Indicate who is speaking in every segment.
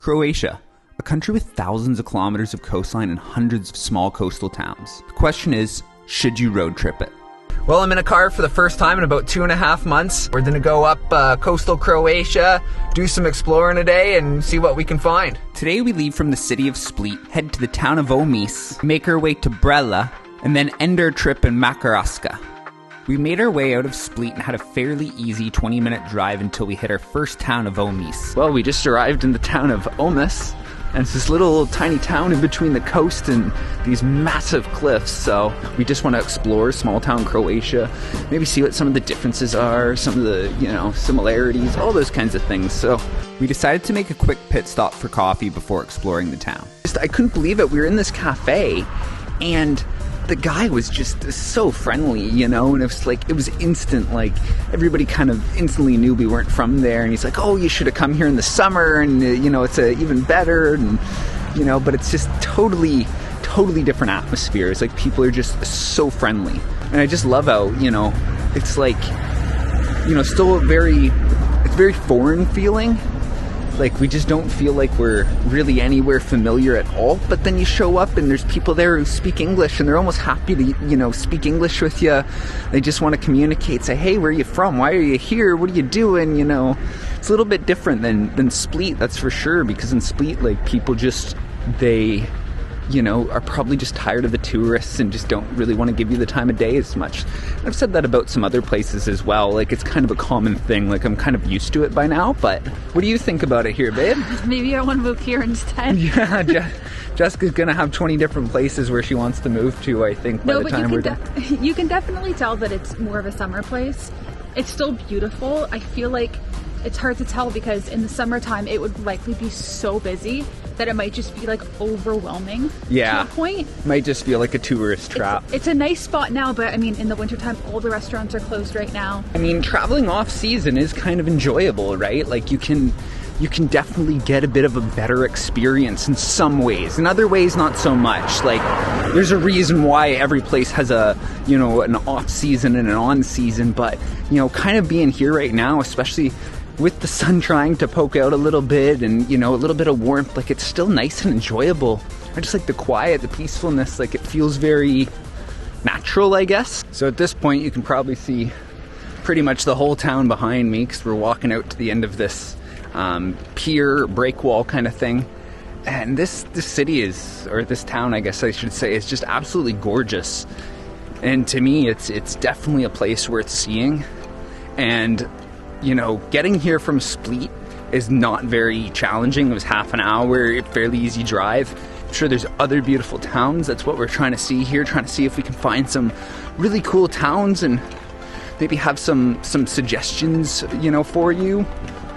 Speaker 1: Croatia, a country with thousands of kilometers of coastline and hundreds of small coastal towns. The question is, should you road trip it?
Speaker 2: Well, I'm in a car for the first time in about 2.5 months. We're gonna go up coastal Croatia, do some exploring today, and see what we can find.
Speaker 1: Today we leave from the city of Split, head to the town of Omis, make our way to Brela, and then end our trip in Makarska. We made our way out of Split and had a fairly easy 20-minute drive until we hit our first town of Omis.
Speaker 2: Well, we just arrived in the town of Omis, and it's this little tiny town in between the coast and these massive cliffs. So we just want to explore small town Croatia, maybe see what some of the differences are, some of the, similarities, all those kinds of things. So
Speaker 1: we decided to make a quick pit stop for coffee before exploring the town.
Speaker 2: I couldn't believe it. We were in this cafe, and the guy was just so friendly, and it was instant. Like, everybody kind of instantly knew we weren't from there, and he's like, oh, you should have come here in the summer, and it's even better, and but it's just totally different atmosphere. It's like people are just so friendly, and I just love how it's like still it's very foreign feeling. Like, we just don't feel like we're really anywhere familiar at all. But then you show up and there's people there who speak English, and they're almost happy to, speak English with you. They just want to communicate, say, hey, where are you from? Why are you here? What are you doing? It's a little bit different than Split, that's for sure. Because in Split, like, people just, they are probably just tired of the tourists and just don't really want to give you the time of day as much. I've said that about some other places as well. Like, it's kind of a common thing. Like, I'm kind of used to it by now. But what do you think about it here, babe?
Speaker 3: Maybe I want to move here instead.
Speaker 2: Yeah, Jessica's gonna have 20 different places where she wants to move to, I think, by the time we're done.
Speaker 3: You can definitely tell that it's more of a summer place. It's still beautiful. I feel like it's hard to tell because in the summertime it would likely be so busy that it might just be like overwhelming to a point.
Speaker 2: Might just feel like a tourist trap.
Speaker 3: It's a nice spot now, but I mean, in the wintertime, all the restaurants are closed right now.
Speaker 2: I mean, traveling off season is kind of enjoyable, right? Like, you can definitely get a bit of a better experience in some ways. In other ways, not so much. Like, there's a reason why every place has an off season and an on season, but kind of being here right now, especially with the sun trying to poke out a little bit and, a little bit of warmth, like, it's still nice and enjoyable. I just like the quiet, the peacefulness, like, it feels very natural, I guess. So at this point, you can probably see pretty much the whole town behind me because we're walking out to the end of this pier, break wall kind of thing. And this city or this town, I guess I should say, is just absolutely gorgeous. And to me, it's definitely a place worth seeing. And getting here from Split is not very challenging. It was half an hour, fairly easy drive. I'm sure there's other beautiful towns. That's what we're trying to see here, trying to see if we can find some really cool towns and maybe have some suggestions, for you.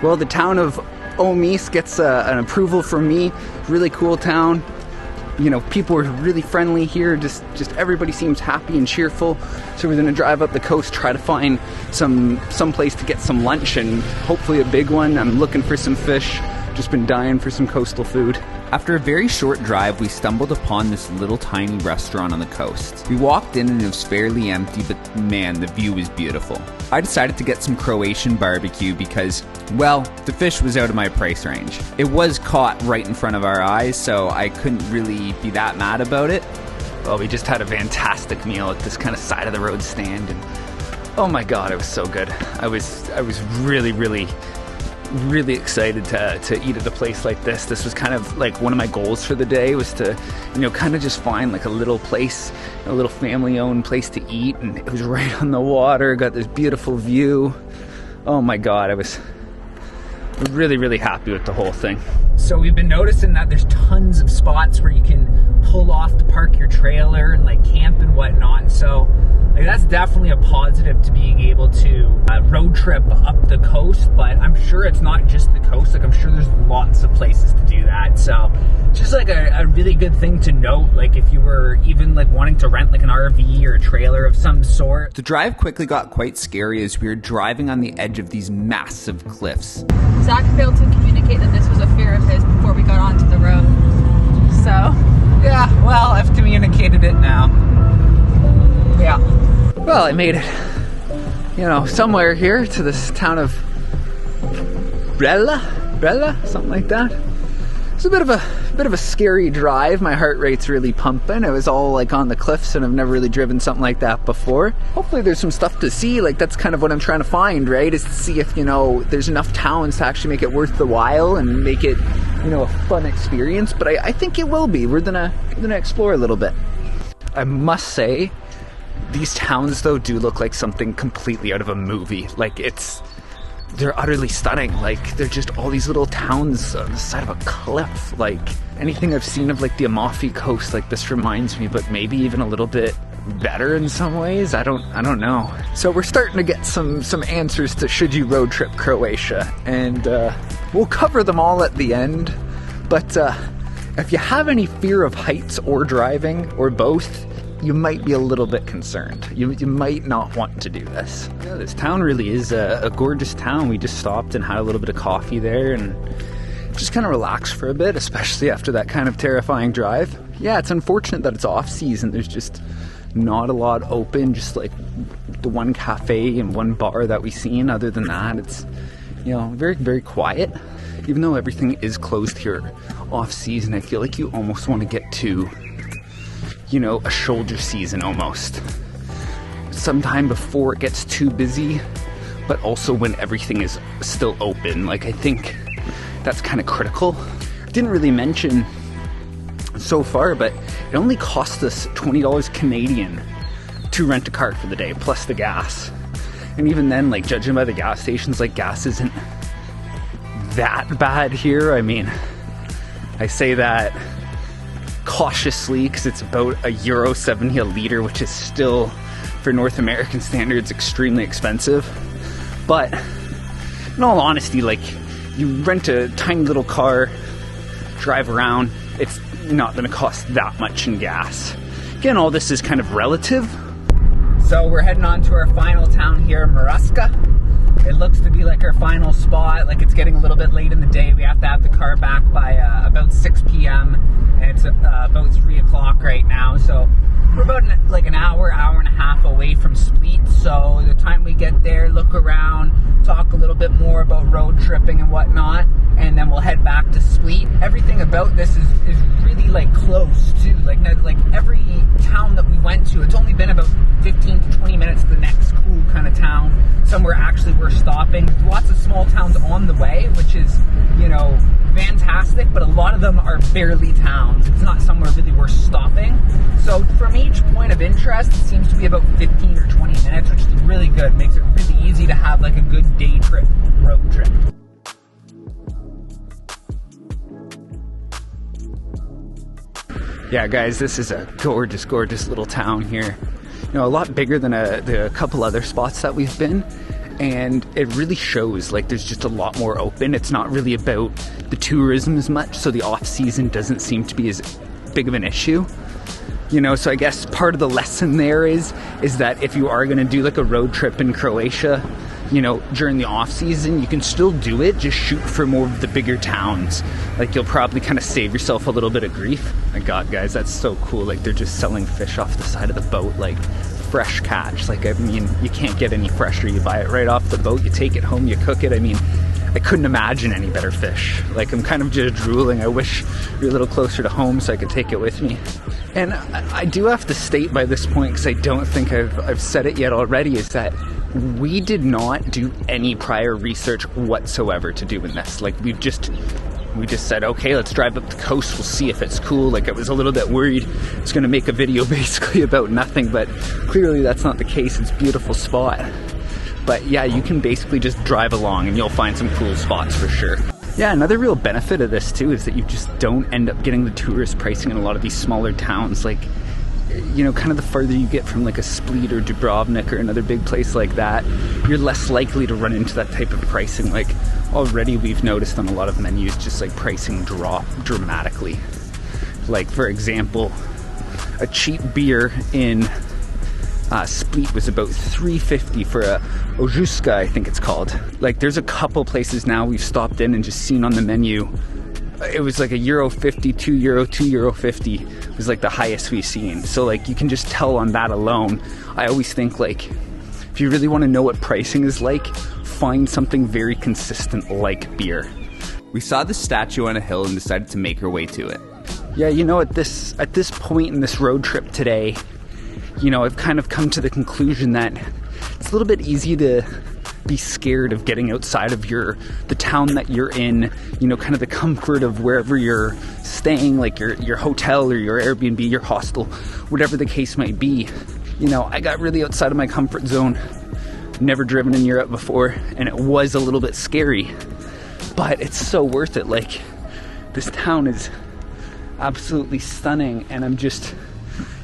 Speaker 2: Well, the town of Omis gets an approval from me. Really cool town. People are really friendly here. Just everybody seems happy and cheerful. So we're gonna drive up the coast, try to find some place to get some lunch, and hopefully a big one. I'm looking for some fish. Just been dying for some coastal food.
Speaker 1: After a very short drive, we stumbled upon this little tiny restaurant on the coast. We walked in and it was fairly empty, but man, the view was beautiful. I decided to get some Croatian barbecue because, well, the fish was out of my price range. It was caught right in front of our eyes, so I couldn't really be that mad about it.
Speaker 2: Well, we just had a fantastic meal at this kind of side of the road stand, and oh my god, it was so good. I was really excited to eat at a place like this. This was kind of like one of my goals for the day, was to kind of just find like a little place, a little family owned place to eat, and it was right on the water, got this beautiful view. Oh my god, I was really happy with the whole thing. So we've been noticing that there's tons of spots where you can pull off to park your trailer and like camp and whatnot, and so like, that's definitely a positive to being able to road trip up the coast. But I'm sure it's not just the coast. Like, I'm sure there's lots of places to do that. So just like a really good thing to note, like if you were even like wanting to rent like an RV or a trailer of some sort.
Speaker 1: The drive quickly got quite scary as we were driving on the edge of these massive cliffs.
Speaker 3: Zach failed to communicate that this was a fear of his before we got onto the road. So
Speaker 2: yeah, well, I've communicated it now. Yeah. Well, I made it, somewhere here to this town of Brela, something like that. It's a bit of a scary drive. My heart rate's really pumping. It was all like on the cliffs, and I've never really driven something like that before. Hopefully there's some stuff to see. Like, that's kind of what I'm trying to find, right? Is to see if, you know, there's enough towns to actually make it worth the while and make it, you know, a fun experience. But I think it will be. We're gonna explore a little bit. I must say, these towns though do look like something completely out of a movie. Like, they're utterly stunning. Like, they're just all these little towns on the side of a cliff. Like, anything I've seen of like the Amalfi Coast, like this reminds me, but maybe even a little bit better in some ways. I don't know. So we're starting to get some answers to should you road trip Croatia, and we'll cover them all at the end. But if you have any fear of heights or driving, or both, you might be a little bit concerned. You might not want to do this. Yeah, this town really is a gorgeous town. We just stopped and had a little bit of coffee there and just kind of relaxed for a bit, especially after that kind of terrifying drive. Yeah, it's unfortunate that it's off season. There's just not a lot open, just like the one cafe and one bar that we've seen. Other than that, it's, you know, very, very quiet. Even though everything is closed here off season, I feel like you almost want to get to, you know, a shoulder season almost. Sometime before it gets too busy, but also when everything is still open. Like, I think that's kind of critical. Didn't really mention so far, but it only cost us $20 Canadian to rent a car for the day, plus the gas. And even then, like, judging by the gas stations, like, gas isn't that bad here. I mean, I say that cautiously because it's about €1.70 a litre, which is still, for North American standards, extremely expensive. But in all honesty, like, you rent a tiny little car, drive around, it's not going to cost that much in gas. Again, all this is kind of relative. So we're heading on to our final town here, Makarska. It looks to be like our final spot. Like, it's getting a little bit late in the day. We have to have the car back by about 6 p.m. and it's about 3 o'clock right now. So we're about like an hour and a half away from Split. So the time we get there, look around, talk a little bit more about road tripping and whatnot, and then we'll head back to Split. Everything about this is really like close too. Like every town that we went to, it's only been about 15 to 20 minutes to the next cool kind of town. Somewhere actually we're stopping. There's lots of small towns on the way, which is, you know, fantastic, but a lot of them are barely towns. It's not somewhere really worth stopping. So from each point of interest, it seems to be about 15 or 20 minutes, which is really good. Makes it really easy to have like a good day trip, road trip. Yeah, guys, this is a gorgeous, gorgeous little town here. You know, a lot bigger than the couple other spots that we've been. And it really shows, like, there's just a lot more open. It's not really about the tourism as much, so the off-season doesn't seem to be as big of an issue. You know, so I guess part of the lesson there is that if you are going to do like a road trip in Croatia, you know, during the off-season, you can still do it, just shoot for more of the bigger towns. Like, you'll probably kind of save yourself a little bit of grief. My God, guys, that's so cool. Like, they're just selling fish off the side of the boat, like fresh catch. Like, I mean, you can't get any fresher. You buy it right off the boat, you take it home, you cook it. I mean, I couldn't imagine any better fish. Like, I'm kind of just drooling. I wish you're a little closer to home so I could take it with me. And I do have to state by this point, because I don't think I've said it yet already, is that we did not do any prior research whatsoever to do in this. Like, we just said, okay, let's drive up the coast, we'll see if it's cool. Like, I was a little bit worried it's going to make a video basically about nothing, but clearly that's not the case. It's a beautiful spot. But yeah, you can basically just drive along and you'll find some cool spots for sure. Yeah, another real benefit of this too is that you just don't end up getting the tourist pricing in a lot of these smaller towns. Like, you know, kind of the farther you get from like a Split or Dubrovnik or another big place like that, you're less likely to run into that type of pricing. Like, already we've noticed on a lot of menus just like pricing drop dramatically. Like, for example, a cheap beer in Split was about $3.50 for a Ojuska, I think it's called. Like, there's a couple places now we've stopped in and just seen on the menu, it was like €1.50, €2.50 was like the highest we've seen. So like, you can just tell on that alone. I always think, like, if you really want to know what pricing is like, find something very consistent like beer.
Speaker 1: We saw the statue on a hill and decided to make our way to it.
Speaker 2: Yeah, you know, at this point in this road trip today, you know, I've kind of come to the conclusion that it's a little bit easy to be scared of getting outside of the town that you're in, you know, kind of the comfort of wherever you're staying, like your hotel or your Airbnb, your hostel, whatever the case might be. You know, I got really outside of my comfort zone. Never driven in Europe before, and it was a little bit scary, but it's so worth it. Like, this town is absolutely stunning, and I'm just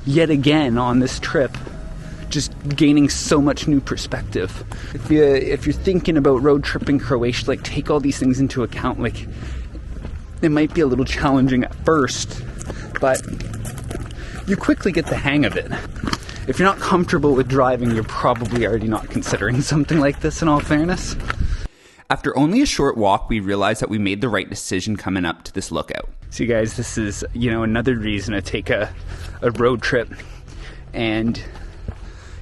Speaker 2: yet again on this trip just gaining so much new perspective. If you're thinking about road tripping Croatia, like, take all these things into account. Like, it might be a little challenging at first, but you quickly get the hang of it. If you're not comfortable with driving, you're probably already not considering something like this, in all fairness.
Speaker 1: After only a short walk, we realized that we made the right decision coming up to this lookout.
Speaker 2: So you guys, this is, you know, another reason to take a road trip and,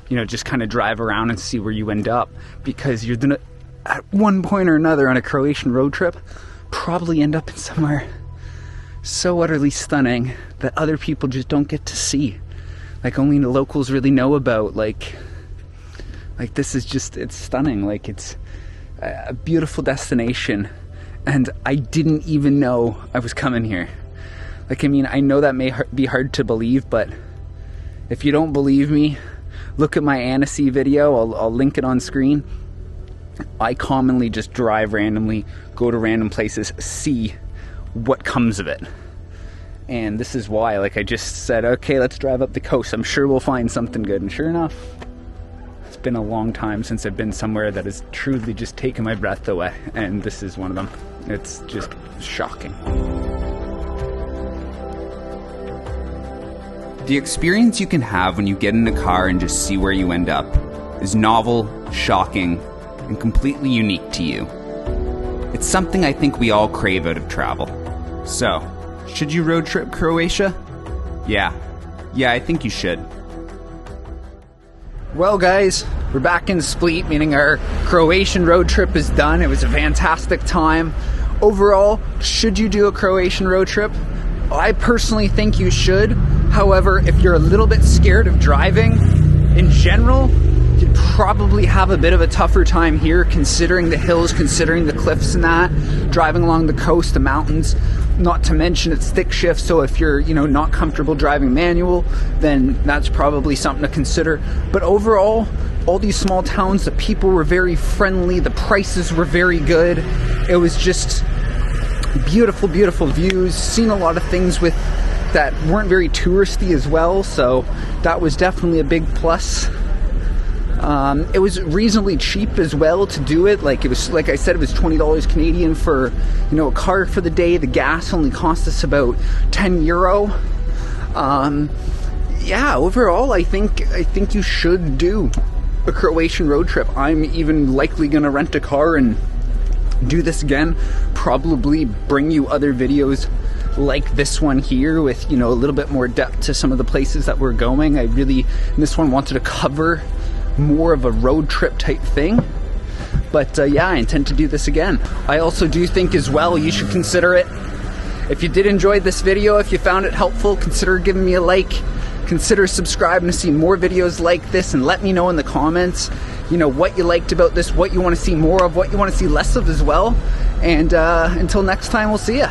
Speaker 2: you know, just kind of drive around and see where you end up, because you're gonna, at one point or another on a Croatian road trip, probably end up in somewhere so utterly stunning that other people just don't get to see. Like, only the locals really know about. Like this is just, it's stunning. Like, it's a beautiful destination, and I didn't even know I was coming here. Like, I mean, I know that may be hard to believe, but if you don't believe me, look at my Annecy video. I'll link it on screen. I commonly just drive randomly, go to random places, see what comes of it. And this is why, like, I just said, okay, let's drive up the coast. I'm sure we'll find something good. And sure enough, it's been a long time since I've been somewhere that has truly just taken my breath away. And this is one of them. It's just shocking.
Speaker 1: The experience you can have when you get in a car and just see where you end up is novel, shocking, and completely unique to you. It's something I think we all crave out of travel. So, should you road trip Croatia? Yeah, I think you should.
Speaker 2: Well, guys, we're back in Split, meaning our Croatian road trip is done. It was a fantastic time. Overall, should you do a Croatian road trip? I personally think you should. However, if you're a little bit scared of driving in general, you'd probably have a bit of a tougher time here, considering the hills, considering the cliffs and that, driving along the coast, the mountains, not to mention it's stick shift. So if you're, you know, not comfortable driving manual, then that's probably something to consider. But overall, all these small towns, the people were very friendly, the prices were very good. It was just beautiful, beautiful views. Seen a lot of things with that weren't very touristy as well, so that was definitely a big plus. It was reasonably cheap as well to do it. Like, it was, like I said, it was $20 Canadian for, you know, a car for the day. The gas only cost us about €10. Yeah, overall, I think you should do a Croatian road trip. I'm even likely gonna rent a car and do this again. Probably bring you other videos like this one here with, you know, a little bit more depth to some of the places that we're going. I really, in this one, wanted to cover more of a road trip type thing. But yeah, I intend to do this again. I also do think as well you should consider it. If you did enjoy this video, if you found it helpful, consider giving me a like. Consider subscribing to see more videos like this, and let me know in the comments, you know, what you liked about this, what you want to see more of, what you want to see less of as well. And until next time, we'll see ya.